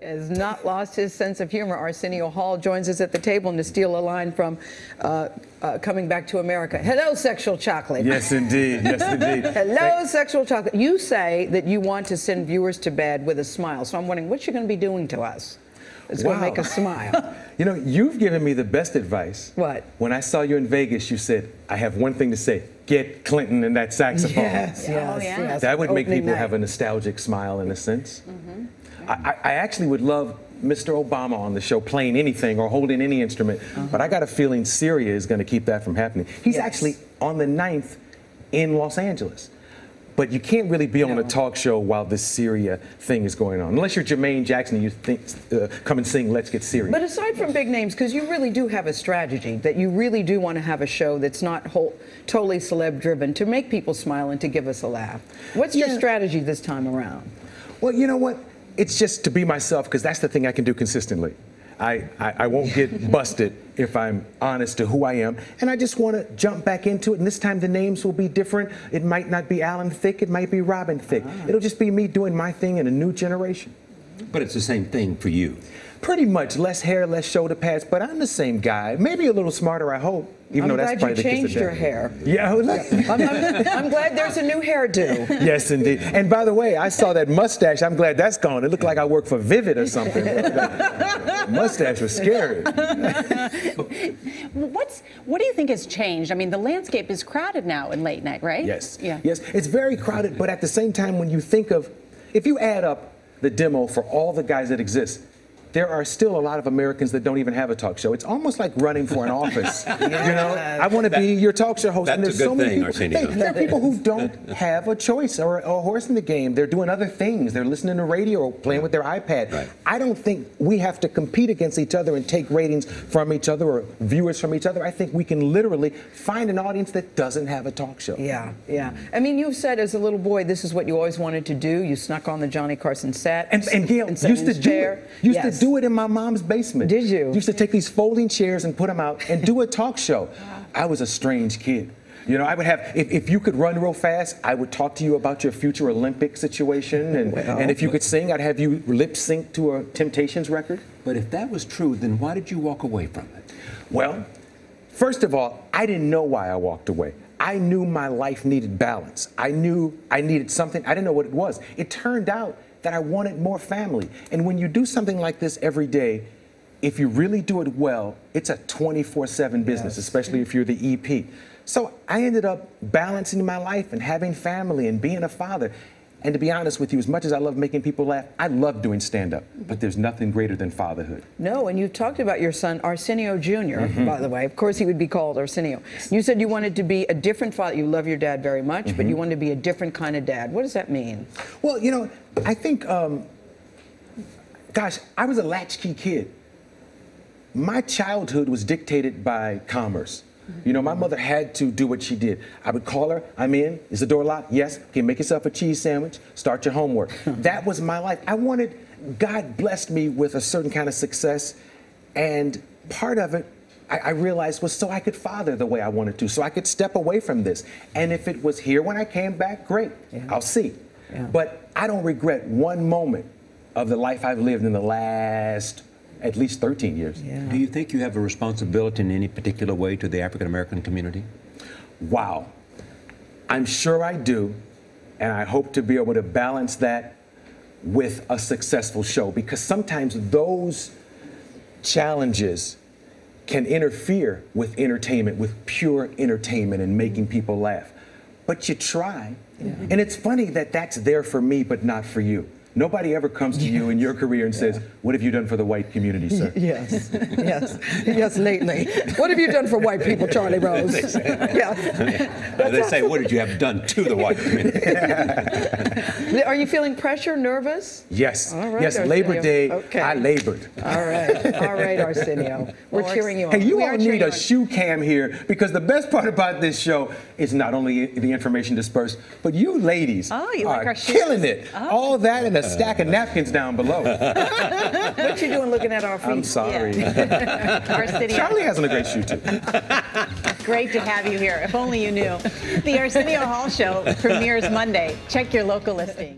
has not lost his sense of humor. Arsenio Hall joins us at the table, and to steal a line from Coming Back to America. Hello, sexual chocolate. Yes, indeed. Yes, indeed. Hello, sexual chocolate. You say that you want to send viewers to bed with a smile. So I'm wondering what you're going to be doing to us. It's going to make us smile. You know, you've given me the best advice. What? When I saw you in Vegas, you said, I have one thing to say. Get Clinton in that saxophone. Yes, yes, yes. That would make people night. have a nostalgic smile in a sense. I actually would love Mr. Obama on the show playing anything or holding any instrument, but I got a feeling Syria is going to keep that from happening. He's actually on the 9th in Los Angeles. But you can't really be on a talk show while this Syria thing is going on. Unless you're Jermaine Jackson and you think, come and sing Let's Get Syria. But aside from big names, because you really do have a strategy, that you really do want to have a show that's not totally celeb-driven, to make people smile and to give us a laugh. What's your strategy this time around? Well, you know what? It's just to be myself, because that's the thing I can do consistently. I won't get busted if I'm honest to who I am, and I just want to jump back into it, and this time the names will be different. It might not be Alan Thicke, it might be Robin Thicke. It'll just be me doing my thing in a new generation. But it's the same thing for you. Pretty much, less hair, less shoulder pads, but I'm the same guy. Maybe a little smarter, I hope. Even though that's probably the case. I'm glad you changed your hair. Yeah, I'm glad there's a new hairdo. Yes, indeed. And by the way, I saw that mustache. I'm glad that's gone. It looked like I work for Vivid or something. Mustache was scary. What do you think has changed? I mean, the landscape is crowded now in late night, right? Yes. Yeah. Yes, it's very crowded, but at the same time, when you think of, if you add up the demo for all the guys that exist, there are still a lot of Americans that don't even have a talk show. It's almost like running for an office. You know, I want to be your talk show host. That's and there's a good so many thing, people, Arsenio. there are people who don't have a choice or a horse in the game. They're doing other things. They're listening to radio or playing with their iPad. Right. I don't think we have to compete against each other and take ratings from each other or viewers from each other. I think we can literally find an audience that doesn't have a talk show. Yeah, yeah. I mean, you said as a little boy, this is what you always wanted to do. You snuck on the Johnny Carson set. And Gail, used to do it. Used to do it in my mom's basement. Did you? Used to take these folding chairs and put them out and do a talk show. I was a strange kid. You know, I would have, if you could run real fast, I would talk to you about your future Olympic situation. And if you could sing, I'd have you lip sync to a Temptations record. But if that was true, then why did you walk away from it? Well, first of all, I didn't know why I walked away. I knew my life needed balance. I knew I needed something. I didn't know what it was. It turned out that I wanted more family. And when you do something like this every day, if you really do it well, it's a 24/7 business, especially if you're the EP. So I ended up balancing my life and having family and being a father. And to be honest with you, as much as I love making people laugh, I love doing stand-up. But there's nothing greater than fatherhood. No, and you talked about your son, Arsenio Jr., by the way. Of course, he would be called Arsenio. You said you wanted to be a different father. You love your dad very much, but you wanted to be a different kind of dad. What does that mean? Well, you know, I think, gosh, I was a latchkey kid. My childhood was dictated by commerce. You know, my mother had to do what she did. I would call her, I'm in, is the door locked? Yes, okay, make yourself a cheese sandwich, start your homework. That was my life. God blessed me with a certain kind of success, and part of it, I realized, was so I could father the way I wanted to, so I could step away from this. And if it was here when I came back, great, I'll see. But I don't regret one moment of the life I've lived in the last at least 13 years. Do you think you have a responsibility in any particular way to the African-American community? Wow. I'm sure I do, and I hope to be able to balance that with a successful show, because sometimes those challenges can interfere with entertainment, with pure entertainment and making people laugh. But you try. And it's funny that that's there for me, but not for you. Nobody ever comes to you in your career and says, what have you done for the white community, sir? Yes, yes, lately. What have you done for white people, Charlie Rose? They say, what did you have done to the white community? Are you feeling pressure, nervous? Yes, all right, yes, Arsenio. Labor Day, okay. I labored. All right, Arsenio. We're cheering you on. Hey, you all need a shoe cam here, because the best part about this show is not only the information dispersed, but you ladies you like are our shoes? killing it. All that and a stack of napkins down below. What you doing looking at our feet? I'm sorry. Arsenio. Charlie has on a great shoe, too. Great to have you here. If only you knew. The Arsenio Hall Show premieres Monday. Check your local listing.